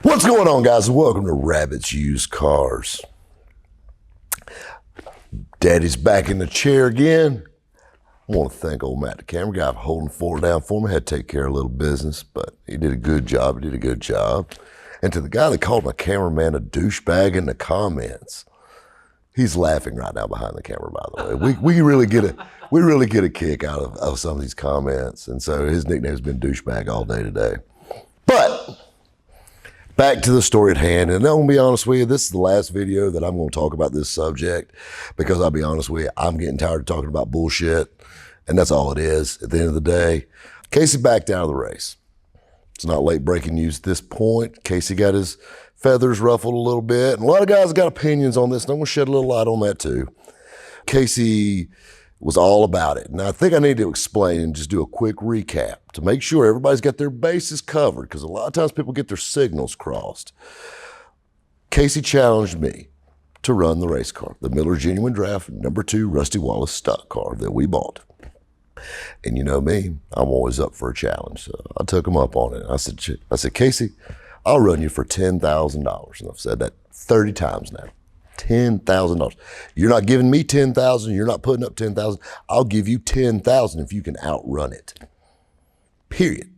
What's going on, guys? Welcome to Rabbit's Used Cars. Daddy's back in the chair again. I want to thank old Matt, the camera guy, for holding the fort down for me. Had to take care of a little business, but he did a good job. And to the guy that called my cameraman a douchebag in the comments, he's laughing right now behind the camera, by the way. We really get a kick out of some of these comments. And so his nickname has been douchebag all day today. But back to the story at hand, and I'm gonna be honest with you, this is the last video that I'm gonna talk about this subject, because I'll be honest with you, I'm getting tired of talking about bullshit, and that's all it is at the end of the day. Casey backed out of the race. It's not late breaking news at this point. Casey got his feathers ruffled a little bit, and a lot of guys got opinions on this, and I'm gonna shed a little light on that too. Casey was all about it. And I think I need to explain and just do a quick recap to make sure everybody's got their bases covered, because a lot of times people get their signals crossed. Casey challenged me to run the race car, the Miller Genuine Draft #2 Rusty Wallace stock car that we bought. And you know me, I'm always up for a challenge. So I took him up on it. I said, Casey, I'll run you for $10,000. And I've said that 30 times now. $10,000. You're not giving me $10,000. You're not putting up $10,000. I'll give you $10,000 if you can outrun it. Period.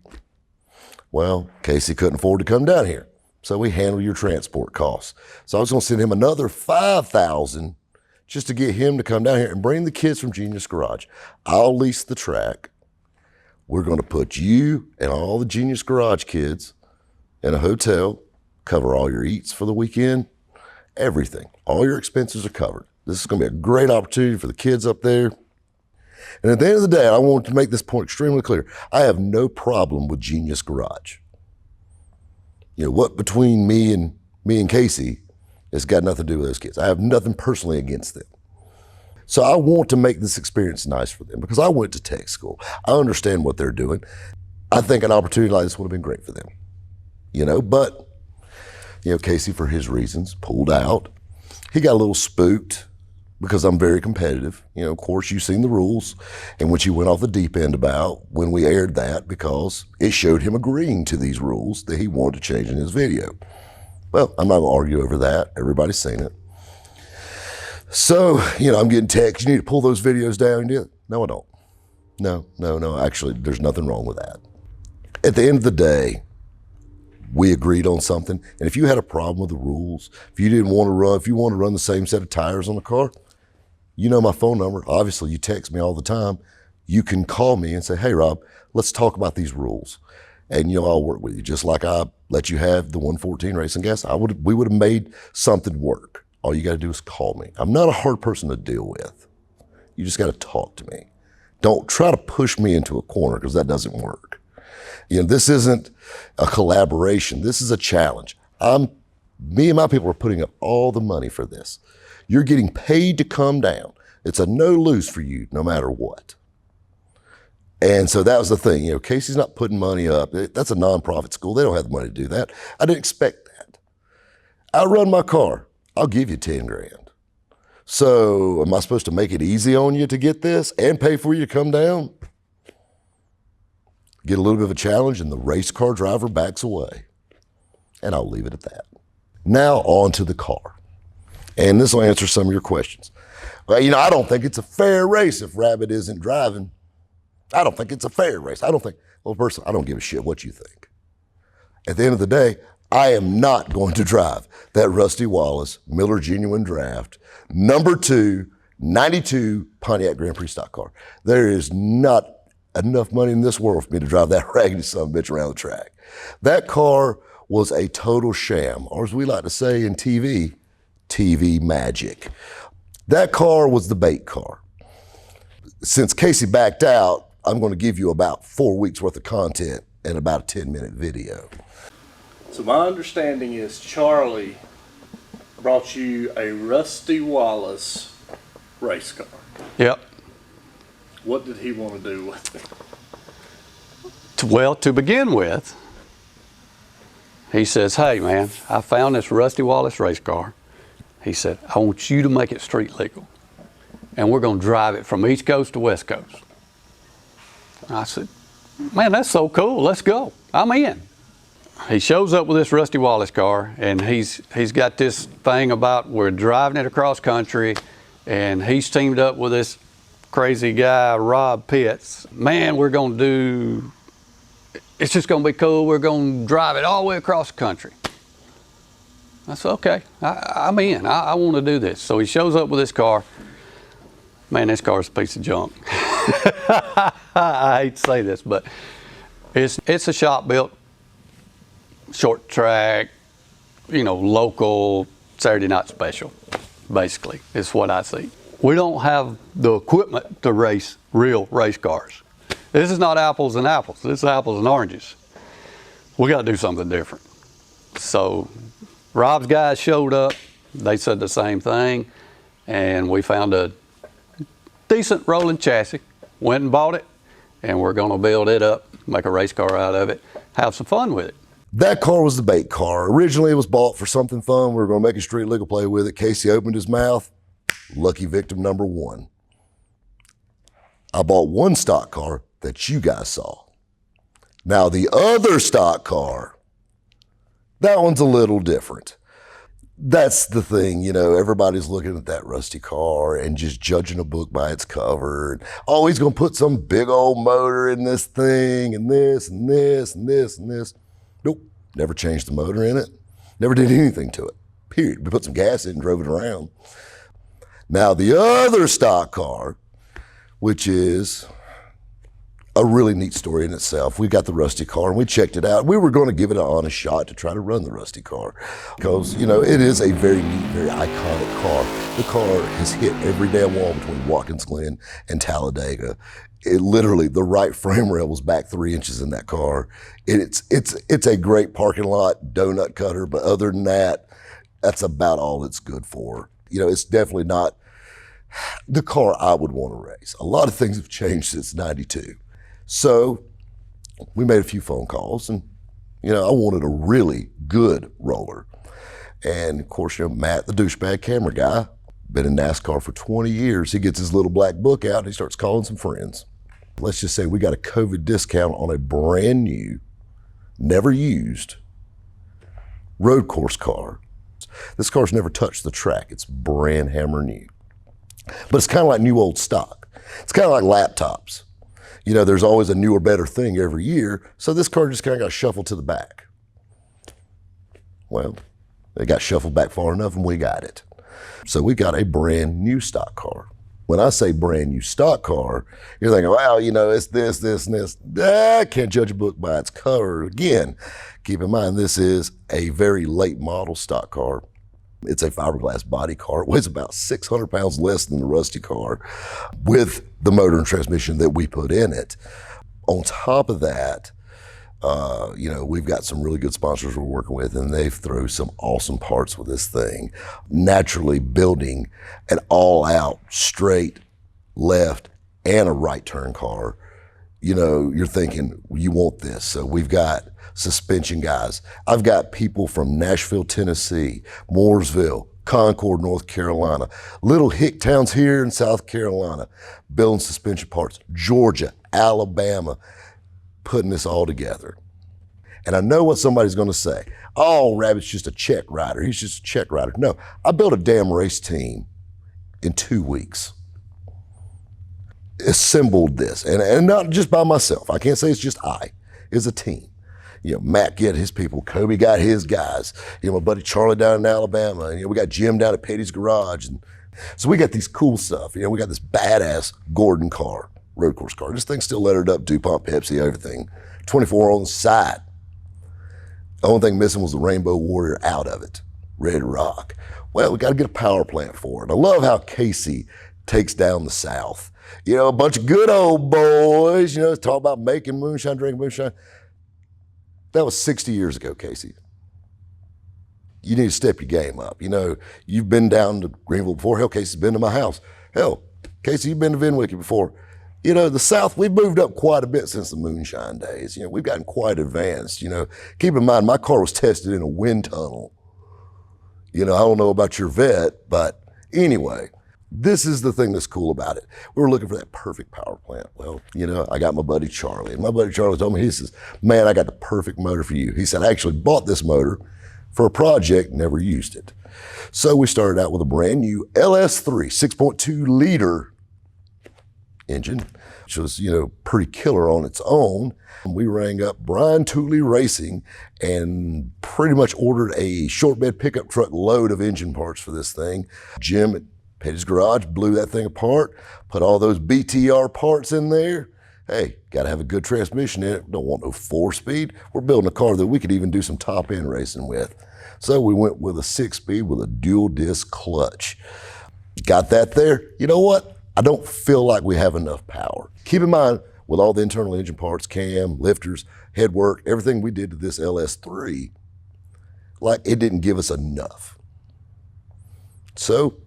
Well, Casey couldn't afford to come down here, so we handle your transport costs. So I was going to send him another $5,000 just to get him to come down here and bring the kids from Genius Garage. I'll lease the track. We're going to put you and all the Genius Garage kids in a hotel, cover all your eats for the weekend. Everything, all your expenses are covered. This is going to be a great opportunity for the kids up there. And at the end of the day, I want to make this point extremely clear. I have no problem with Genius Garage. You know, what between me and Casey has got nothing to do with those kids. I have nothing personally against them. So I want to make this experience nice for them, because I went to tech school. I understand what they're doing. I think an opportunity like this would have been great for them. You know, but Casey, for his reasons, pulled out. He got a little spooked because I'm very competitive. Of course, you've seen the rules, and which he went off the deep end about when we aired that, because it showed him agreeing to these rules that he wanted to change in his video. Well, I'm not gonna argue over that. Everybody's seen it. So, I'm getting texts, you need to pull those videos down. No, I don't. No. Actually, there's nothing wrong with that. At the end of the day, we agreed on something. And if you had a problem with the rules, if you want to run the same set of tires on the car, you know my phone number. Obviously, you text me all the time. You can call me and say, hey, Rob, let's talk about these rules. And I'll work with you. Just like I let you have the 114 Racing Gas, we would have made something work. All you got to do is call me. I'm not a hard person to deal with. You just got to talk to me. Don't try to push me into a corner, because that doesn't work. This isn't a collaboration. This is a challenge. Me and my people are putting up all the money for this. You're getting paid to come down. It's a no lose for you, no matter what. And so that was the thing. Casey's not putting money up. That's a nonprofit school. They don't have the money to do that. I didn't expect that. I run my car. I'll give you 10 grand. So am I supposed to make it easy on you to get this and pay for you to come down? Get a little bit of a challenge, and the race car driver backs away. And I'll leave it at that. Now on to the car. And this will answer some of your questions. Well, I don't think it's a fair race if Rabbit isn't driving. I don't think it's a fair race. First, I don't give a shit what you think. At the end of the day, I am not going to drive that Rusty Wallace Miller Genuine Draft #2 '92 Pontiac Grand Prix stock car. There is not enough money in this world for me to drive that raggedy son of a bitch around the track. That car was a total sham, or as we like to say in TV magic. That car was the bait car. Since Casey backed out, I'm going to give you about 4 weeks worth of content in about a 10-minute video. So my understanding is Charlie brought you a Rusty Wallace race car. Yep. What did he want to do with it? Well, to begin with, he says, hey man, I found this Rusty Wallace race car. He said, I want you to make it street legal, and we're going to drive it from East Coast to West Coast. I said, man, that's so cool. Let's go. I'm in. he shows up with this Rusty Wallace car, and he's got this thing about we're driving it across country, and he's teamed up with this crazy guy, Rob Pitts. Man, we're going to do, it's just going to be cool. We're going to drive it all the way across the country. I said, okay, I'm in. I want to do this. So he shows up with his car. Man, this car's a piece of junk. I hate to say this, but it's a shop built, short track, local Saturday night special, basically, is what I see. We don't have the equipment to race real race cars. This is not apples and apples. This is apples and oranges. We got to do something different. So Rob's guys showed up. They said the same thing, and we found a decent rolling chassis, went and bought it, and we're going to build it up, make a race car out of it, have some fun with it. That car was the bait car. Originally, it was bought for something fun. We were going to make a street legal play with it. Casey opened his mouth. Lucky victim number one. I bought one stock car that you guys saw. Now, the other stock car, that one's a little different. That's the thing, everybody's looking at that rusty car and just judging a book by its cover. And, oh, he's going to put some big old motor in this thing and this and this and this and this. Nope, never changed the motor in it. Never did anything to it, period. We put some gas in and drove it around. Now, the other stock car, which is a really neat story in itself. We got the rusty car and we checked it out. We were going to give it an honest shot to try to run the rusty car because, it is a very neat, very iconic car. The car has hit every damn wall between Watkins Glen and Talladega. It literally, the right frame rail was back 3 inches in that car. It's a great parking lot donut cutter, but other than that, that's about all it's good for. It's definitely not the car I would want to race. A lot of things have changed since '92. So we made a few phone calls and, I wanted a really good roller. And of course, Matt, the douchebag camera guy, been in NASCAR for 20 years. He gets his little black book out and he starts calling some friends. Let's just say we got a COVID discount on a brand new, never used road course car. This car's never touched the track. It's brand hammer new. But it's kind of like new old stock. It's kind of like laptops. There's always a newer, better thing every year. So this car just kind of got shuffled to the back. Well, it got shuffled back far enough and we got it. So we got a brand new stock car. When I say brand new stock car, you're thinking, wow, it's this, this, and this. I can't judge a book by its cover. Again, keep in mind, this is a very late model stock car. It's a fiberglass body car. It weighs about 600 pounds less than the rusty car with the motor and transmission that we put in it. On top of that, we've got some really good sponsors we're working with, and they've thrown some awesome parts with this thing. Naturally building an all-out straight left and a right turn car. You're thinking, you want this. So we've got suspension guys. I've got people from Nashville, Tennessee, Mooresville, Concord, North Carolina, little hick towns here in South Carolina, building suspension parts, Georgia, Alabama, putting this all together. And I know what somebody's going to say. Oh, Rabbit's just a check rider. He's just a check rider. No, I built a damn race team in 2 weeks. Assembled this, and not just by myself. I can't say it's just I. It's a team. Matt got his people, Kobe got his guys. My buddy Charlie down in Alabama, and we got Jim down at Petty's Garage, and so we got these cool stuff. We got this badass Gordon car, road course car. This thing still lettered up, DuPont, Pepsi, everything. 24 on the side. The only thing missing was the Rainbow Warrior out of it, ready to rock. Well, we got to get a power plant for it. I love how Casey takes down the South. A bunch of good old boys, talk about making moonshine, drinking moonshine. That was 60 years ago, Casey. You need to step your game up. You've been down to Greenville before. Hell, Casey's been to my house. Hell, Casey, you've been to Vinwicky before. The South, we've moved up quite a bit since the moonshine days. We've gotten quite advanced. Keep in mind, my car was tested in a wind tunnel. I don't know about your vet, but anyway, This is the thing that's cool about it. We were looking for that perfect power plant. Well, I got my buddy Charlie, and my buddy Charlie told me, he says, man, I got the perfect motor for you. He said, I actually bought this motor for a project, never used it. So we started out with a brand new LS3 6.2 liter engine, which was, pretty killer on its own. We rang up Brian Tooley Racing and pretty much ordered a short bed pickup truck load of engine parts for this thing. Jim at Petty's Garage blew that thing apart, put all those BTR parts in there. Hey, got to have a good transmission in it. Don't want no 4-speed. We're building a car that we could even do some top end racing with. So we went with a 6-speed with a dual disc clutch. Got that there. You know what? I don't feel like we have enough power. Keep in mind, with all the internal engine parts, cam, lifters, headwork, everything we did to this LS3, like it didn't give us enough. So,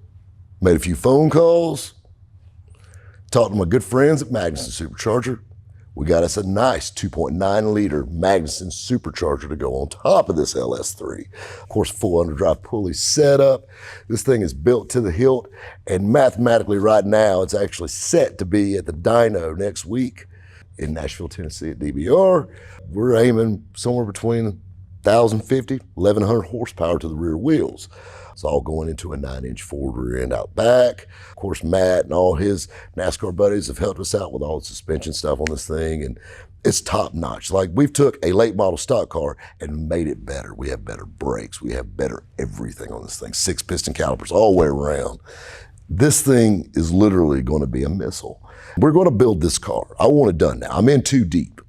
made a few phone calls, talked to my good friends at Magnuson Supercharger. We got us a nice 2.9 liter Magnuson Supercharger to go on top of this LS3. Of course, full underdrive pulley setup. This thing is built to the hilt, and mathematically right now, it's actually set to be at the dyno next week in Nashville, Tennessee at DBR. We're aiming somewhere between 1,050, 1,100 horsepower to the rear wheels. It's all going into a 9-inch Ford rear end out back. Of course, Matt and all his NASCAR buddies have helped us out with all the suspension stuff on this thing, and it's top notch. Like, we've took a late model stock car and made it better. We have better brakes. We have better everything on this thing. 6 piston calipers all the way around. This thing is literally going to be a missile. We're going to build this car. I want it done now. I'm in too deep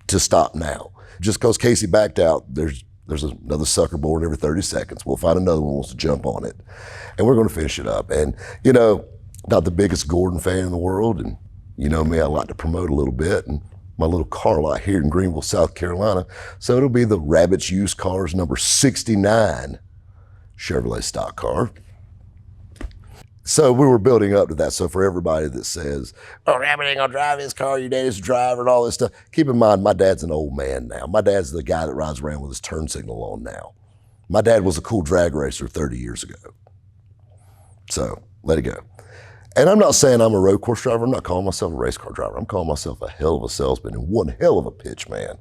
to stop now. Just because Casey backed out, there's another sucker born every 30 seconds. We'll find another one who wants to jump on it. And we're going to finish it up. And, not the biggest Gordon fan in the world. And you know me, I like to promote a little bit. And my little car lot here in Greenville, South Carolina. So it'll be the Rabbit's Used Cars number 69 Chevrolet stock car. So we were building up to that. So for everybody that says, oh, Rabbit ain't gonna drive his car, your dad's a driver and all this stuff, keep in mind, my dad's an old man now. My dad's the guy that rides around with his turn signal on now. My dad was a cool drag racer 30 years ago. So let it go. And I'm not saying I'm a road course driver. I'm not calling myself a race car driver. I'm calling myself a hell of a salesman and one hell of a pitch man.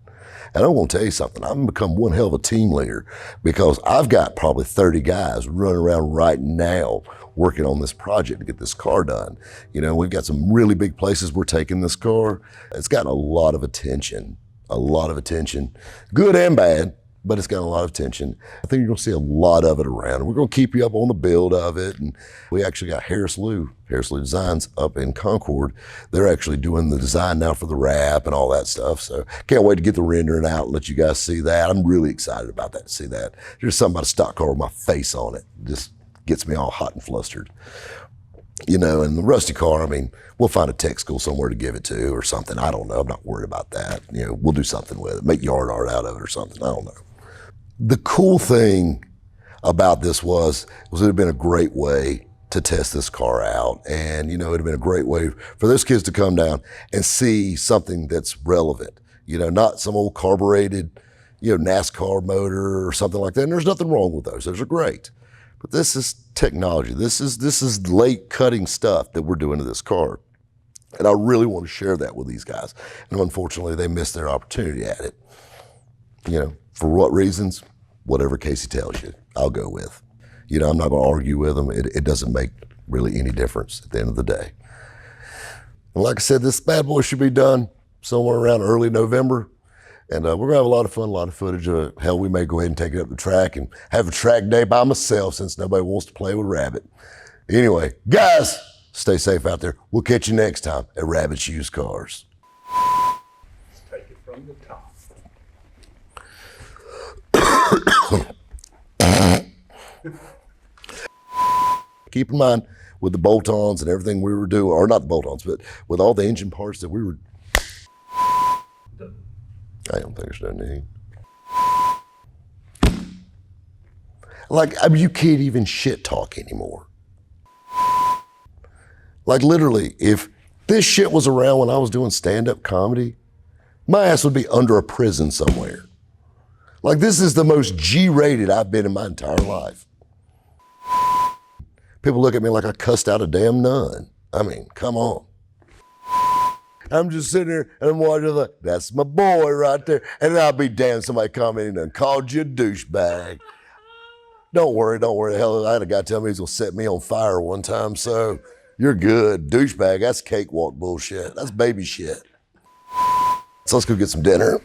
And I'm gonna tell you something, I'm gonna become one hell of a team leader because I've got probably 30 guys running around right now working on this project to get this car done. We've got some really big places we're taking this car. It's gotten a lot of attention, good and bad, but it's got a lot of attention. I think you're gonna see a lot of it around. We're gonna keep you up on the build of it. And we actually got Harris Lou Designs up in Concord. They're actually doing the design now for the wrap and all that stuff. So can't wait to get the rendering out and let you guys see that. I'm really excited about that, to see that. There's something about a stock car with my face on it. Just gets me all hot and flustered. And the rusty car, we'll find a tech school somewhere to give it to or something. I don't know. I'm not worried about that. We'll do something with it, make yard art out of it or something. I don't know. The cool thing about this was it had been a great way to test this car out. And, it had been a great way for those kids to come down and see something that's relevant, not some old carbureted, NASCAR motor or something like that. And there's nothing wrong with those. Those are great. But this is technology. This is late cutting stuff that we're doing to this car. And I really want to share that with these guys. And unfortunately, they missed their opportunity at it. For what reasons? Whatever Casey tells you, I'll go with. I'm not going to argue with them. It doesn't make really any difference at the end of the day. And like I said, this bad boy should be done somewhere around early November. And we're going to have a lot of fun, a lot of footage. Hell, we may go ahead and take it up the track and have a track day by myself since nobody wants to play with Rabbit. Anyway, guys, stay safe out there. We'll catch you next time at Rabbit's Used Cars. Let's take it from the top. Keep in mind, with the bolt-ons and everything we were doing, or not the bolt-ons, but with all the engine parts that we were, I don't think there's no need. You can't even shit talk anymore. Literally, if this shit was around when I was doing stand-up comedy, my ass would be under a prison somewhere. This is the most G-rated I've been in my entire life. People look at me like I cussed out a damn nun. I mean, come on. I'm just sitting here and I'm watching like, that's my boy right there. And then I'll be damned, somebody commenting and called you a douchebag. Don't worry. Hell, I had a guy tell me he's gonna set me on fire one time, so you're good. Douchebag, that's cakewalk bullshit. That's baby shit. So let's go get some dinner.